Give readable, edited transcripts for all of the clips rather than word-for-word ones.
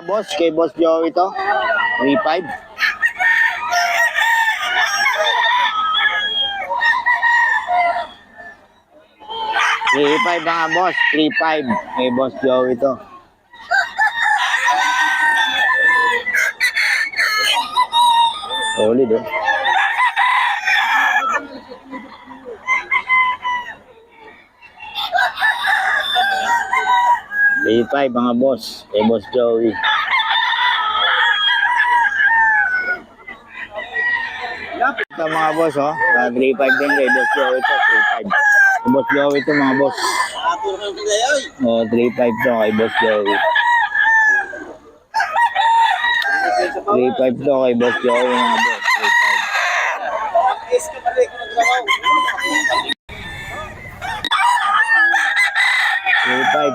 Boss, kay Boss Joey ito. 3.5. Mga boss, 3.5 kay Boss Joey ito. Solid oh. Three-five mga boss, kay Boss Joey. Ito mga boss oh, 3.5 din kay Boss Joey ito, 3.5. Kay Boss Joey ito mga boss. Oh, 3.5 to kay Boss Joey. 3.5 to kay Boss Joey mga boss, 3.5.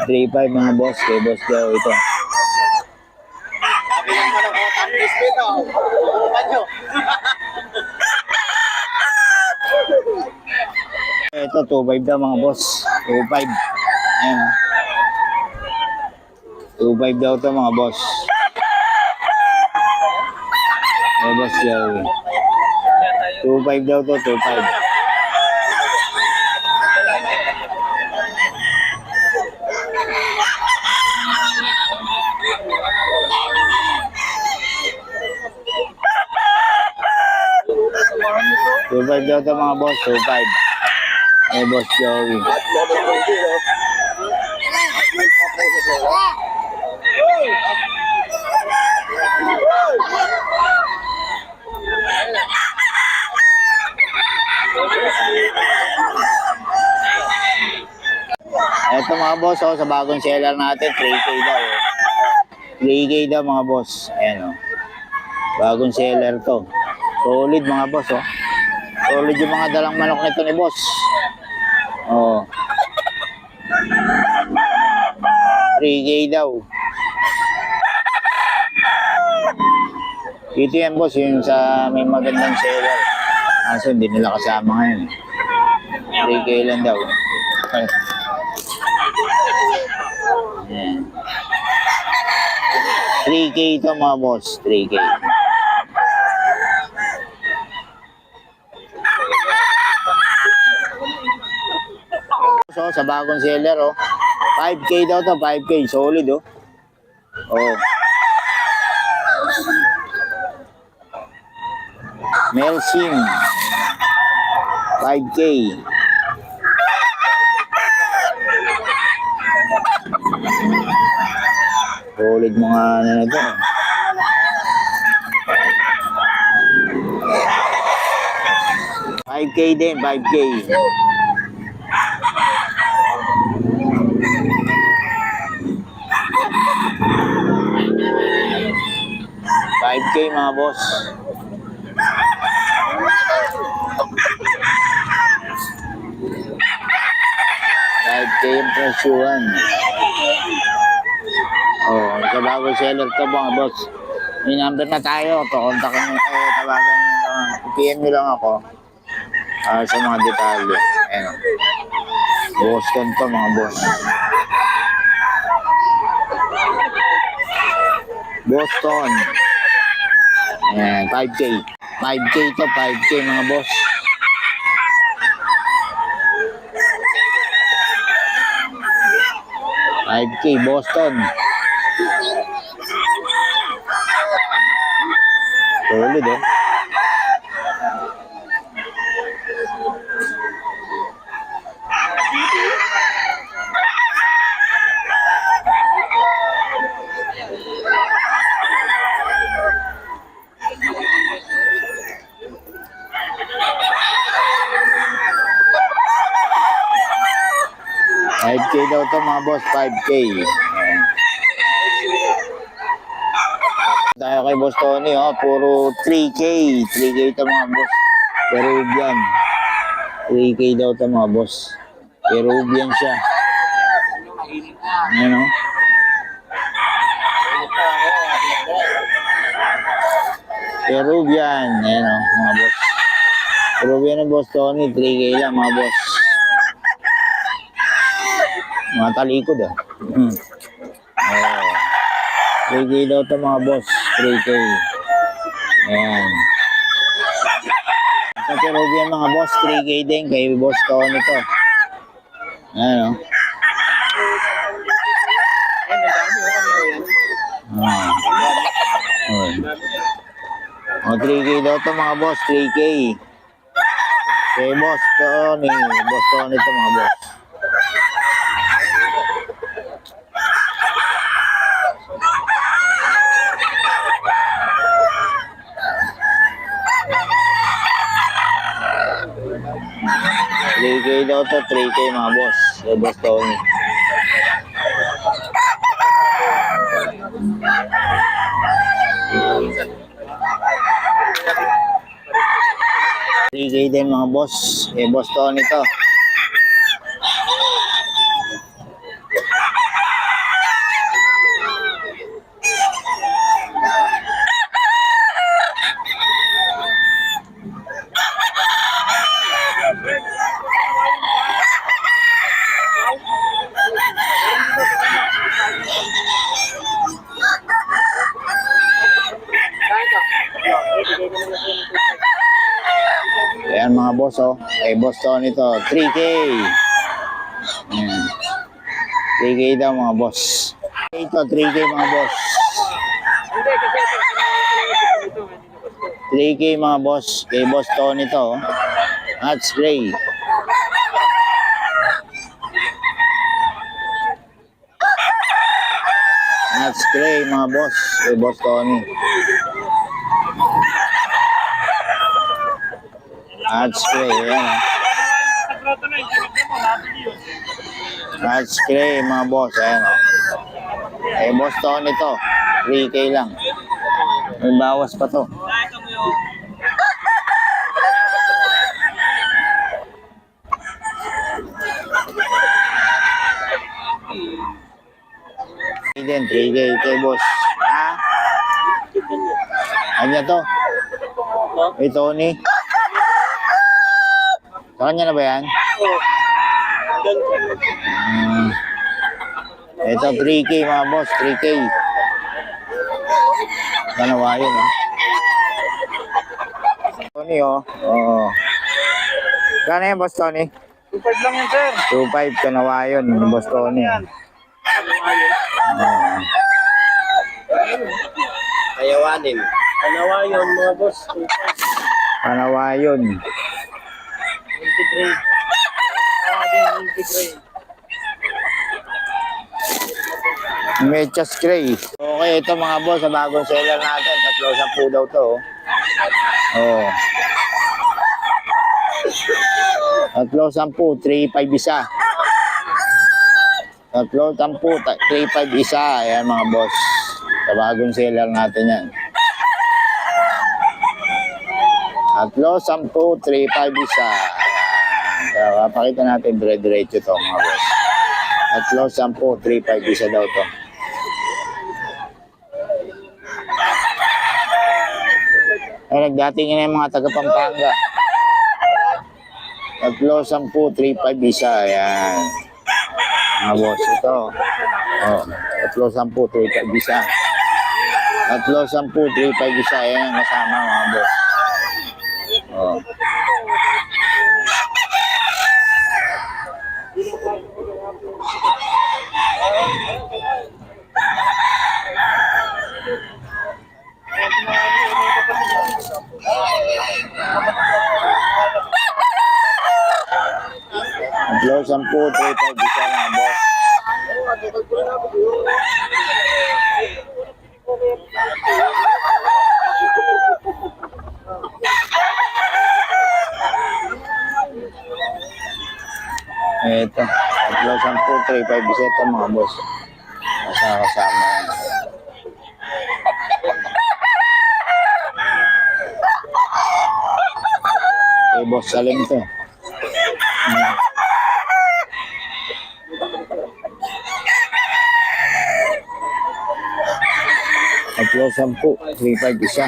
3.5 mga boss, kay Boss Joey ito. Ito 2.5 daw mga boss, 2.5. Ayan. 2.5 daw to mga boss. Kay Boss Joey. 2.5 daw to, 2.5. Two-five daw ito mga boss, 2.5. Kay Boss Joey. Ito mga boss, oh, sa bagong seller natin, 3K daw. Oh. 3K daw mga boss. Ayan oh. Bagong seller to. Solid mga boss oh. Solid yung mga dalang manok nito ni boss. Oh. 3K daw. Ito yan boss, yung sa may magandang seller. Kaso hindi nila kasama ngayon. 3K lang daw. Ay. Ayan. 3K ito mga boss, 3K. So, sa bagong seller, oh. 5K daw to, 5K. Solid, oh. Oh. Melsim. 5K. Solid mga ano na ito. $5K din, 5K. $5K mga boss. $5K yung presyuhan. Oh, sa bagong seller to mga boss. May number na tayo. Pakontakin nyo, tawagan nyo lang. PM nyo lang ako. Sa mga detalye. Ayan. Boston to mga boss. Boston. Ayan, 5K. 5K to, 5K mga boss. $5K Boston. Solid oh. $5K daw to mga boss, 5K. Ayan. Tayo kay Boss Tony, oh, puro 3K. 3K to mga boss. Peruvian. 3K daw to mga boss. Peruvian siya. Ayan oh. Peruvian. Ayan oh, mga boss. Peruvian ng Boss Tony, 3K lang mga boss. Mga talikod ah. Oh. 3K daw to mga boss. 3K. Ayan. Sa Peruvian mga boss, 3K din kay Boss Tony to. Ayan o. O, 3K daw to mga boss, 3K. Kay Boss Tony. Boss Tony to mga boss. K daw to, 3K mga boss. Kay Boss Tony. Din mga boss. Kay Boss Tony to. Ayan mga boss oh. Kay Boss Tony to. 3K. Ayan. 3K daw mga boss. Ito 3K mga boss. 3K mga boss. Kay Boss Tony to. Hats gray. Hats gray mga boss. Kay Boss Tony. Hats gray. Ayan. Hats gray mga boss. Ayan o. Kay Boss Tony to. 3K lang. May bawas pa to. Then 3K kay boss. Ha? Kanya to? Kay Tony? Sa kanya na ba yan? Ito 3K mga boss. 3K. Kanawa yun oh. Tony oh. Oo. Gana yan boss Tony? 2.5 lang yan, sir. 2.5 kanawa yun. Boss Tony. Ayawanin. Anawayon, mga boss. 2.5. Panawayon. Multigrade. Multigrade. Mechas Gray. Okay, ito mga boss, sa bagong seller natin. 310 daw to. Oh. 310, 3.5 isa. 310, 3.5 isa. Ayan mga boss. Sa bagong seller natin yan. 310, 3.5 isa. Ayan. Pakita natin dire-diretso to mga boss. 310, 3.5 isa daw to. Ay, nagdating na yung mga taga Pampanga. 310, 3.5 isa. Ayan. Mga boss, ito. Oh, 310, 3.5 isa. 310, 3.5 isa. Ayan, kasama mga boss. Oh. Atlo, 10, 3.5 isa mga boss. Ito, 3, 10, 3.5 isa ito mga boss. Kasama yan. Eh, boss, saling to. Atlo, 10, 3.5 isa.